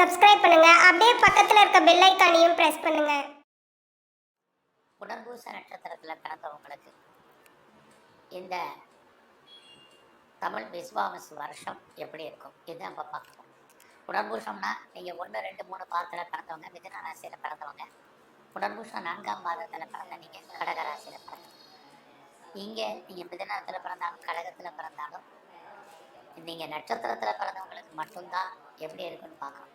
Subscribe பண்ணுங்க. அப்படியே பக்கத்துல இருக்க பெல் ஐகானையும் பிரஸ் பண்ணுங்க. புனர்பூச நட்சத்திரத்தில் பிறந்தவங்களுக்கு இந்த தமிழ் விஸ்வாவசு வருஷம் எப்படி இருக்கும் இது நம்ம பார்க்கலாம். புனர்பூஷம்னா நீங்கள் 1, 2, 3 பாதத்தில் பிறந்தவங்க மிதுன ராசியில் பிறந்தவங்க, புனர்பூஷம் 4ஆம் பாதத்தில் பிறந்த நீங்கள் கடக ராசியில் பிறந்தவங்க. இங்கே நீங்கள் மிதுனத்தில் பிறந்தாலும் கடகத்தில் பிறந்தாலும் நீங்கள் நட்சத்திரத்தில் பிறந்தவங்களுக்கு மட்டும்தான் எப்படி இருக்குன்னு பார்க்கணும்.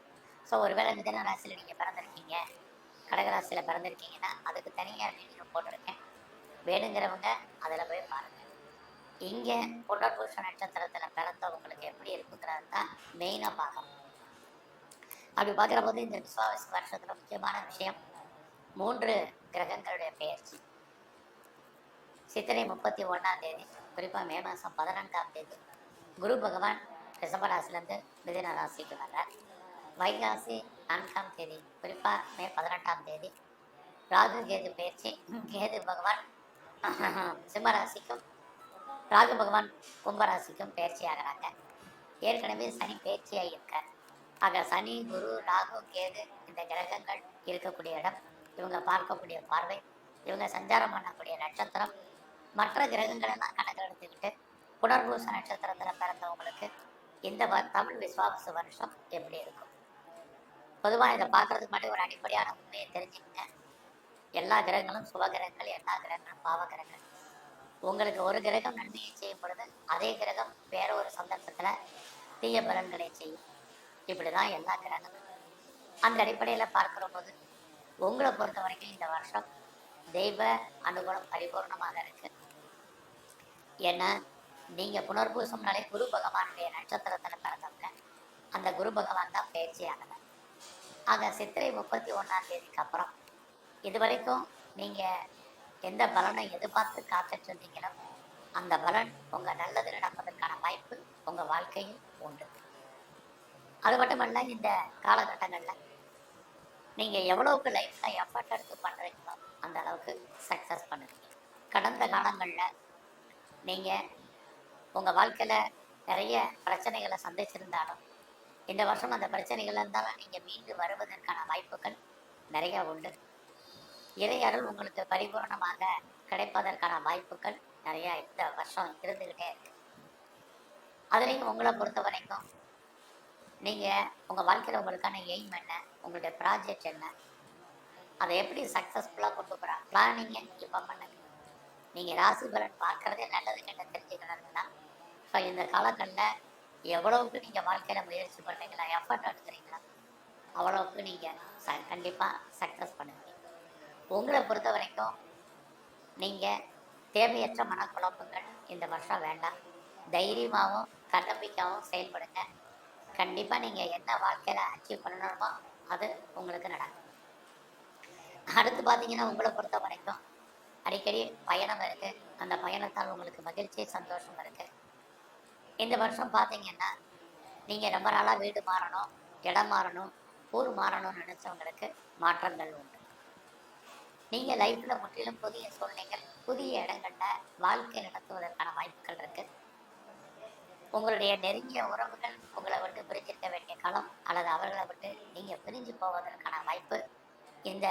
ஸோ ஒருவேளை மிதுன ராசியில் நீங்கள் பிறந்திருக்கீங்க, கடகராசியில் பிறந்திருக்கீங்கன்னா அதுக்கு தனியாக வீடியோ போட்டிருக்கேன், வேணுங்கிறவங்க அதில் போய் பாருங்கள். இங்கே புனர்பூச நட்சத்திரத்தில் பிறந்தவங்களுக்கு எப்படி இருக்குங்கிறது தான் மெயினாக பார்க்கணும். அப்படி பார்க்குற போது இந்த விஸ்வாவசு வருஷத்தில் முக்கியமான விஷயம் 3 கிரகங்களுடைய பெயர்ச்சி. சித்திரை 31ஆம் தேதி, குறிப்பாக மே மாதம் 14ஆம் தேதி குரு பகவான் ரிஷபராசிலேருந்து மிதுன ராசிக்கு வர்றார். வைகாசி 4ஆம் தேதி, குறிப்பாக மே 18ஆம் தேதி ராகு கேது பயிற்சி. கேது பகவான் சிம்மராசிக்கும் ராகு பகவான் கும்பராசிக்கும் பயிற்சி ஆகிறாங்க. ஏற்கனவே சனி பயிற்சியாக இருக்கார். ஆக சனி, குரு, ராகு, கேது இந்த கிரகங்கள் இருக்கக்கூடிய இடம், இவங்க பார்க்கக்கூடிய பார்வை, இவங்க சஞ்சாரம் பண்ணக்கூடிய நட்சத்திரம், மற்ற கிரகங்களெல்லாம் கணக்கு எடுத்துக்கிட்டு புனர்பூச நட்சத்திரத்தில் பிறந்தவங்களுக்கு இந்த தமிழ் விஸ்வாவசு வருஷம் எப்படி இருக்கும். பொதுவாக இதை பார்க்கறதுக்கு மட்டும் ஒரு அடிப்படையான உண்மையை தெரிஞ்சுக்கங்க. எல்லா கிரகங்களும் சுபகிரகங்கள், எல்லா கிரகங்களும் பாவகிரகங்கள். உங்களுக்கு ஒரு கிரகம் நன்மையை செய்யும் பொழுது அதே கிரகம் வேற ஒரு சந்தர்ப்பத்தில் தீய பலன்களை செய்யும். இப்படி தான் எல்லா கிரகங்களும். அந்த அடிப்படையில் பார்க்குற போது உங்களை பொறுத்த வரைக்கும் இந்த வருஷம் தெய்வ அனுகூலம் பரிபூர்ணமாக இருக்கு. ஏன்னா நீங்கள் புனர்பூசம்னாலே குரு பகவானுடைய நட்சத்திரத்தில் பிறந்தவங்க. அந்த குரு பகவான் தான் பயிற்சியானவர். ஆக சித்திரை 31ஆம் தேதிக்கு அப்புறம் இதுவரைக்கும் நீங்கள் எந்த பலனை எதிர்பார்த்து காத்துட்டு இருந்தீங்களோ அந்த பலன் உங்கள் நல்லது நடப்பதற்கான வாய்ப்பு உங்கள் வாழ்க்கையில் உண்டு. அது மட்டுமல்ல, இந்த காலகட்டங்களில் நீங்கள் எவ்வளவுக்கு லைஃப்பில் எஃபர்ட் எடுத்து பண்ணுறீங்களோ அந்த அளவுக்கு சக்ஸஸ் பண்ணுவீங்க. கடந்த காலங்களில் நீங்கள் உங்கள் வாழ்க்கையில் நிறைய பிரச்சனைகளை சந்திச்சிருந்தாலும் இந்த வருஷம் அந்த பிரச்சனைகள் இருந்தாலும் நீங்கள் மீண்டு வருவதற்கான வாய்ப்புகள் நிறையா உண்டு. இறை அருள் உங்களுக்கு பரிபூர்ணமாக கிடைப்பதற்கான வாய்ப்புகள் நிறையா இந்த வருஷம் இருந்துக்கிட்டே இருக்கு. அதுலேயும் உங்களை பொறுத்த வரைக்கும் நீங்கள் உங்கள் வாழ்க்கையில் உங்களுக்கான எய்ம் என்ன, உங்களுடைய ப்ராஜெக்ட் என்ன, அதை எப்படி சக்ஸஸ்ஃபுல்லாக கொண்டு போகிறா பிளானிங்கை இப்போ பண்ணுங்க. நீங்கள் ராசி பலன் பார்க்குறதே நல்லது கெட்ட தெரிஞ்சுக்கணும்னா இப்போ இந்த காலங்களில் எவ்வளவுக்கு நீங்கள் வாழ்க்கையில் முயற்சி பண்ணுறீங்களா, எஃபர்ட் எடுக்கிறீங்களா, அவ்வளவுக்கு நீங்கள் கண்டிப்பாக சக்ஸஸ் பண்ணுவீங்க. உங்களை பொறுத்த வரைக்கும் நீங்கள் தேவையற்ற மனக்குழப்பங்கள் இந்த வருஷம் வேண்டாம். தைரியமாகவும் தன்னம்பிக்கையாகவும் செயல்படுங்க. கண்டிப்பாக நீங்கள் என்ன வாழ்க்கையில் அச்சீவ் பண்ணணுமோ அது உங்களுக்கு நடக்கும். அடுத்து பார்த்தீங்கன்னா உங்களை பொறுத்த வரைக்கும் அடிக்கடி பயணம் இருக்குது. அந்த பயணத்தால் உங்களுக்கு மகிழ்ச்சி, சந்தோஷம் இருக்குது. இந்த வருஷம் பார்த்தீங்கன்னா நீங்கள் ரொம்ப நாளாக வீடு மாறணும், இடம் மாறணும், ஊர் மாறணும்னு நினச்சவங்களுக்கு மாற்றங்கள் உண்டு. நீங்கள் லைஃப்பில் முற்றிலும் புதிய சூழ்நிலைகள், புதிய இடங்களில் வாழ்க்கை நடத்துவதற்கான வாய்ப்புகள் இருக்குது. உங்களுடைய நெருங்கிய உறவுகள் உங்களை விட்டு பிரிஞ்சிருக்க வேண்டிய காலம் அல்லது அவர்களை விட்டு நீங்கள் பிரிஞ்சு போவதற்கான வாய்ப்பு இந்த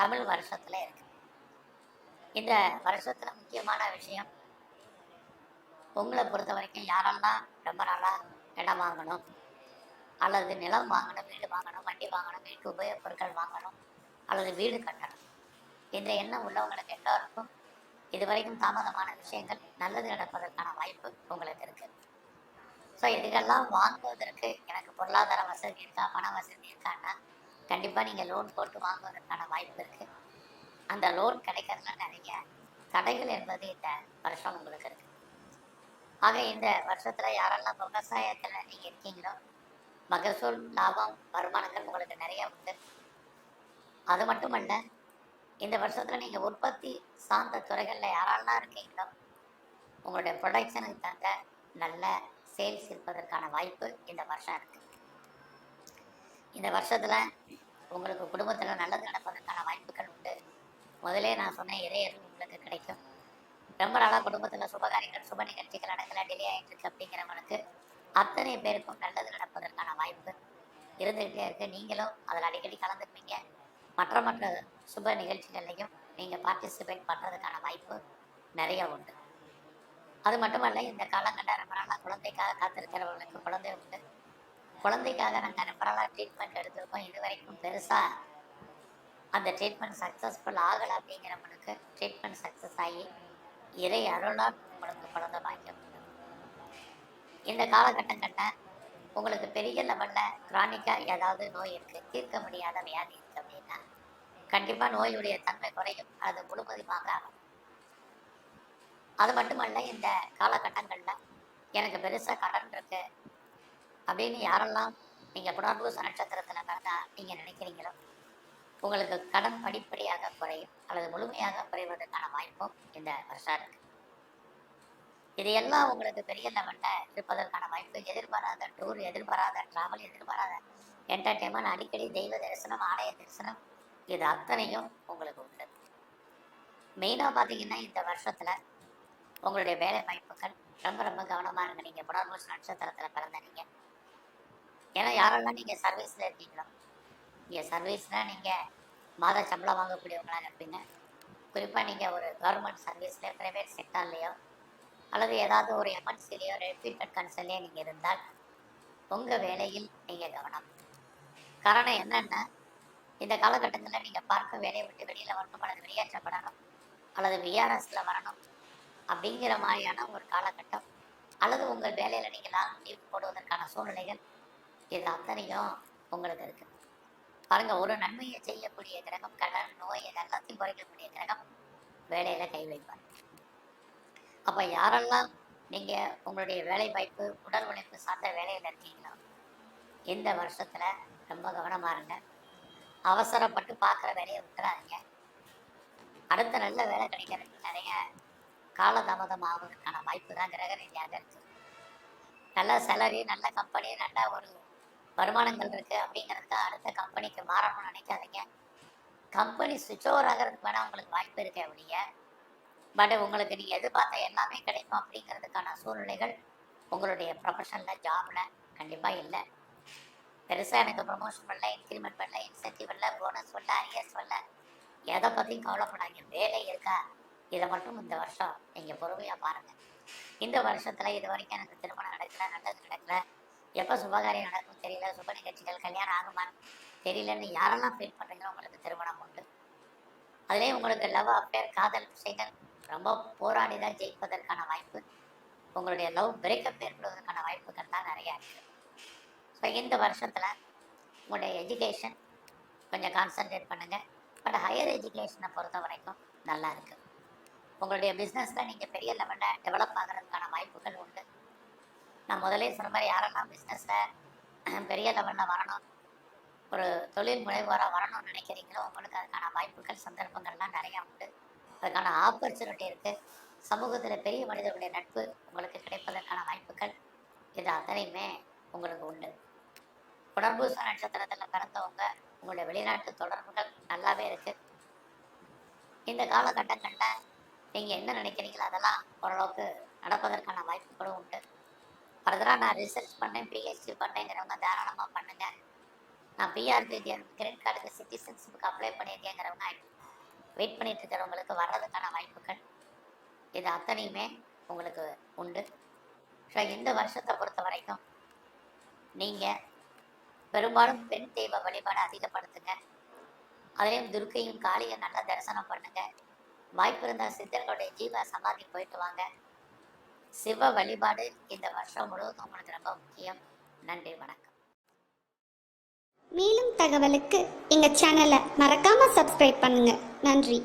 தமிழ் வருஷத்தில் இருக்குது. இந்த வருஷத்தில் முக்கியமான விஷயம், உங்களை பொறுத்த வரைக்கும் யாரெல்லாம் ரொம்ப நாளாக இடம் வாங்கணும் அல்லது நிலம் வாங்கணும், வீடு வாங்கணும், வண்டி வாங்கணும், வீட்டு உபயோகப் பொருட்கள் வாங்கணும் அல்லது வீடு கட்டணும் என்ற எண்ணம் உள்ளவங்களுக்கு எல்லோருக்கும் இதுவரைக்கும் தாமதமான விஷயங்கள் நல்லது நடப்பதற்கான வாய்ப்பு உங்களுக்கு இருக்குது. ஸோ இதுக்கெல்லாம் வாங்குவதற்கு எனக்கு பொருளாதார வசதி இருக்கா, பண வசதி இருக்கான்னா கண்டிப்பாக நீங்கள் லோன் போட்டு வாங்குவதற்கான வாய்ப்பு இருக்குது. அந்த லோன் கிடைக்கிறதுல நிறைய தடைகள் என்பது இந்த வருஷம் உங்களுக்கு இருக்குது. ஆக இந்த வருஷத்தில் யாரெல்லாம் விவசாயத்தில் நீங்கள் இருக்கீங்களோ மகசூல், லாபம், வருமானங்கள் உங்களுக்கு நிறைய உண்டு. அது மட்டுமல்ல, இந்த வருஷத்தில் நீங்கள் உற்பத்தி சார்ந்த துறைகளில் யாரெல்லாம் இருக்கீங்களோ உங்களுடைய ப்ரொடக்ஷனுக்கு தகுந்த நல்ல சேல்ஸ் இருப்பதற்கான வாய்ப்பு இந்த வருஷம் இருக்குது. இந்த வருஷத்தில் உங்களுக்கு குடும்பத்தில் நல்லது நடப்பதற்கான வாய்ப்புகள் உண்டு. முதலே நான் சொன்ன இறையர்கள் உங்களுக்கு கிடைக்கும். ரொம்ப நாளாக குடும்பத்தில் சுபகாரியங்கள், சுப நிகழ்ச்சிகள் நடக்கல, டிலே ஆகிட்டு இருக்கு அப்படிங்கிறவங்களுக்கு அத்தனை பேருக்கும் நல்லது நடப்பதற்கான வாய்ப்பு இருந்துக்கிட்டே இருக்கு. நீங்களும் அதில் அடிக்கடி கலந்துக்குவீங்க. மற்ற சுப நிகழ்ச்சிகள்லையும் நீங்கள் பார்ட்டிசிபேட் பண்ணுறதுக்கான வாய்ப்பு நிறைய உண்டு. அது மட்டுமல்ல, இந்த காலகட்ட ரொம்ப நாளாக குழந்தைக்காக காத்திருக்கிறவர்களுக்கு குழந்தை உண்டு. குழந்தைக்காக நாங்கள் ரொம்ப நாளாக ட்ரீட்மெண்ட் எடுத்திருக்கோம். இது வரைக்கும் பெருசாக அந்த ட்ரீட்மெண்ட் சக்ஸஸ்ஃபுல் ஆகலை அப்படிங்கிறவங்களுக்கு ட்ரீட்மெண்ட் சக்ஸஸ் ஆகி இறை அருளால் உங்களுக்கு குழந்தை பாக்கியம் உண்டு. இந்த காலகட்டங்களில் உங்களுக்கு பெரிய லெவலில் கிரானிக்காக ஏதாவது நோய் இருக்குது, தீர்க்க முடியாத வியாதி இருக்குது அப்படின்னா கண்டிப்பாக நோயுடைய தன்மை குறையும், அது முழுவதுமாக ஆகும். அது மட்டுமல்ல, இந்த காலகட்டங்களில் எனக்கு பெருசாக கடன் இருக்கு அப்படின்னு யாரெல்லாம் நீங்கள் புனர்பூச நட்சத்திரத்தில் பிறந்தா நீங்கள் நினைக்கிறீங்களோ உங்களுக்கு கடன் படிப்படியாக குறையும் அல்லது முழுமையாக குறைவதற்கான வாய்ப்பும் இந்த வருஷம் இருக்கு. இது எல்லாம் உங்களுக்கு பெரிய லெவலில் இருப்பதற்கான வாய்ப்பு. எதிர்பாராத டூர், எதிர்பாராத டிராவல், எதிர்பாராத என்டர்டெயின்மெண்ட், அடிக்கடி தெய்வ தரிசனம், ஆலய தரிசனம், இது அத்தனையும் உங்களுக்கு உண்டு. மெயினாக பார்த்தீங்கன்னா இந்த வருஷத்தில் உங்களுடைய வேலை வாய்ப்புகள் ரொம்ப ரொம்ப கவனமாக இருங்க. நீங்கள் புனர்பூச நட்சத்திரத்தில் பிறந்த நீங்கள், ஏன்னா யாரெல்லாம் நீங்கள் சர்வீஸில் இருக்கீங்களோ, நீங்கள் சர்வீஸில் நீங்கள் மாத சம்பளம் வாங்கக்கூடியவங்களாக இருப்பீங்க. குறிப்பாக நீங்கள் ஒரு கவர்மெண்ட் சர்வீஸில், ப்ரைவேட் செக்டார்லேயோ அல்லது ஏதாவது ஒரு எம்என்சிலேயோ ரெப்யூட்டட் கன்சர்ன்லேயோ நீங்கள் இருந்தால் உங்கள் வேலையில் நீங்கள் கவனம். காரணம் என்னென்னா, இந்த காலகட்டங்களில் நீங்கள் பார்க்க வேலையை விட்டு வெளியில் வரணும் அல்லது வெளியேற்றப்படணும் அல்லது விஆர்எஸில் வரணும் அப்படிங்கிற மாதிரியான ஒரு காலகட்டம், அல்லது உங்கள் வேலையில் நீங்கள் லாங் லீவ் போடுவதற்கான சூழ்நிலைகள், இது அத்தனையும் உங்களுக்கு இருக்குது. பாருங்கள், ஒரு நன்மையை செய்யக்கூடிய கிரகம், கடன், நோய், எல்லாத்தையும் குறைக்கக்கூடிய கிரகம் வேலையில் கை வைப்பார். அப்போ யாரெல்லாம் நீங்கள் உங்களுடைய வேலை வாய்ப்பு, உடல் உழைப்பு சார்ந்த வேலையில் இருக்கீங்களோ இந்த வருஷத்தில் ரொம்ப கவனமாக இருங்க. அவசரப்பட்டு பார்க்குற வேலையை விட்டுறாதீங்க. அடுத்த நல்ல வேலை கிடைக்கிறதுக்கு நிறைய காலதாமதம் ஆவதற்கான வாய்ப்பு தான் கிரக ரீதியாக இருக்குது. நல்ல சேலரி, நல்ல கம்பெனி, நல்ல ஒரு வருமானங்கள் இருக்குது அப்படிங்கிறதுக்கு அடுத்த கம்பெனிக்கு மாறணும்னு நினைக்காதீங்க. கம்பெனி சுவிட்ச் ஓவர் ஆகிறதுக்கு வேணால் உங்களுக்கு வாய்ப்பு இருக்கே ஒழிய, பட் உங்களுக்கு நீங்கள் எதிர்பார்த்த எல்லாமே கிடைக்கும் அப்படிங்கிறதுக்கான சூழ்நிலைகள் உங்களுடைய ப்ரொஃபஷனில், ஜாபில் கண்டிப்பாக இல்லை. பெருசாக எனக்கு ப்ரொமோஷன் வரல, இன்க்ரிமெண்ட் வரல, இன்சென்டிவ் வரல, போனஸ் வரல, ஐஎஸ் வரல, எதை பற்றியும் கவலைப்படாதீங்க. வேலை இருக்கா, இதை மட்டும் இந்த வருஷம் நீங்கள் பொறுமையாக பாருங்கள். இந்த வருஷத்தில் இது வரைக்கும் எனக்கு திருமணம் நடக்கல, நல்லது நடக்கல, எப்போ சுபகாரியம் நடக்கும் தெரியல, சுப நிகழ்ச்சிகள், கல்யாணம் ஆகுமான்னு தெரியலன்னு யாரெல்லாம் ஃபீல் பண்ணுறீங்களோ உங்களுக்கு திருமணம் உண்டு. அதுலேயும் உங்களுக்கு லவ் அஃபேர், காதல் விஷயங்கள் ரொம்ப போராடி தான் ஜெயிப்பதற்கான வாய்ப்பு, உங்களுடைய லவ் பிரேக்கப் ஏற்படுவதற்கான வாய்ப்புகள் தான் நிறையா இருக்குது. ஸோ இந்த வருஷத்தில் உங்களுடைய எஜுகேஷன் கொஞ்சம் கான்சன்ட்ரேட் பண்ணுங்கள். பட் ஹையர் எஜுகேஷனை பொறுத்த வரைக்கும் நல்லா இருக்குது. உங்களுடைய பிஸ்னஸில் நீங்கள் பெரிய லெவலில் டெவலப் ஆகிறதுக்கான வாய்ப்புகள் உண்டு. நான் முதலே சொன்ன மாதிரி யாரெல்லாம் பிஸ்னஸில் பெரிய லெவலில் வரணும், ஒரு தொழில் முனைவோராக வரணும்னு நினைக்கிறீங்களோ உங்களுக்கு அதுக்கான வாய்ப்புகள், சந்தர்ப்பங்கள்லாம் நிறையா உண்டு. அதுக்கான ஆப்பர்ச்சுனிட்டி இருக்குது. சமூகத்தில் பெரிய மனிதர்களுடைய நட்பு உங்களுக்கு கிடைப்பதற்கான வாய்ப்புகள், இது அத்தனையுமே உங்களுக்கு உண்டு. புனர்பூச நட்சத்திரத்தில் பிறந்தவங்க உங்களுடைய வெளிநாட்டு தொடர்புகள் நல்லாவே இருக்குது. இந்த காலகட்டங்களில் நீங்கள் என்ன நினைக்கிறீங்களோ அதெல்லாம் ஓரளவுக்கு நடப்பதற்கான வாய்ப்புகளும் உண்டு. ஃபர்தராக நான் ரிசர்ச் பண்ணேன், பிஹெச்டி பண்ணேங்கிறவங்க தாராளமாக பண்ணுங்கள். நான் பிஆர்பி கிரீன் கார்டுக்கு, சிட்டிசன்ஷிப்புக்கு அப்ளை பண்ணியிருக்கேங்கிறவங்க வெயிட் பண்ணிட்டு இருக்கிறவங்களுக்கு வர்றதுக்கான வாய்ப்புகள், இது அத்தனையுமே உங்களுக்கு உண்டு. ஸோ இந்த வருஷத்தை பொறுத்த வரைக்கும் நீங்கள் பெரும்பாலும் பெண் தெய்வ வழிபாடு அதிகப்படுத்துங்க. அதுலேயும் துர்க்கையும் காளியும் நல்லா தரிசனம் பண்ணுங்க. வாய்ப்பு இருந்தால் சித்தர்களுடைய ஜீவ சமாதி போயிட்டு வாங்க. சிவ வழிபாடு இந்த வருஷம் முழுவதும் உங்களுக்கு ரொம்ப முக்கியம். நன்றி, வணக்கம். மேலும் தகவலுக்கு எங்கள் சேனலை மறக்காமல் சப்ஸ்கிரைப் பண்ணுங்கள். நன்றி.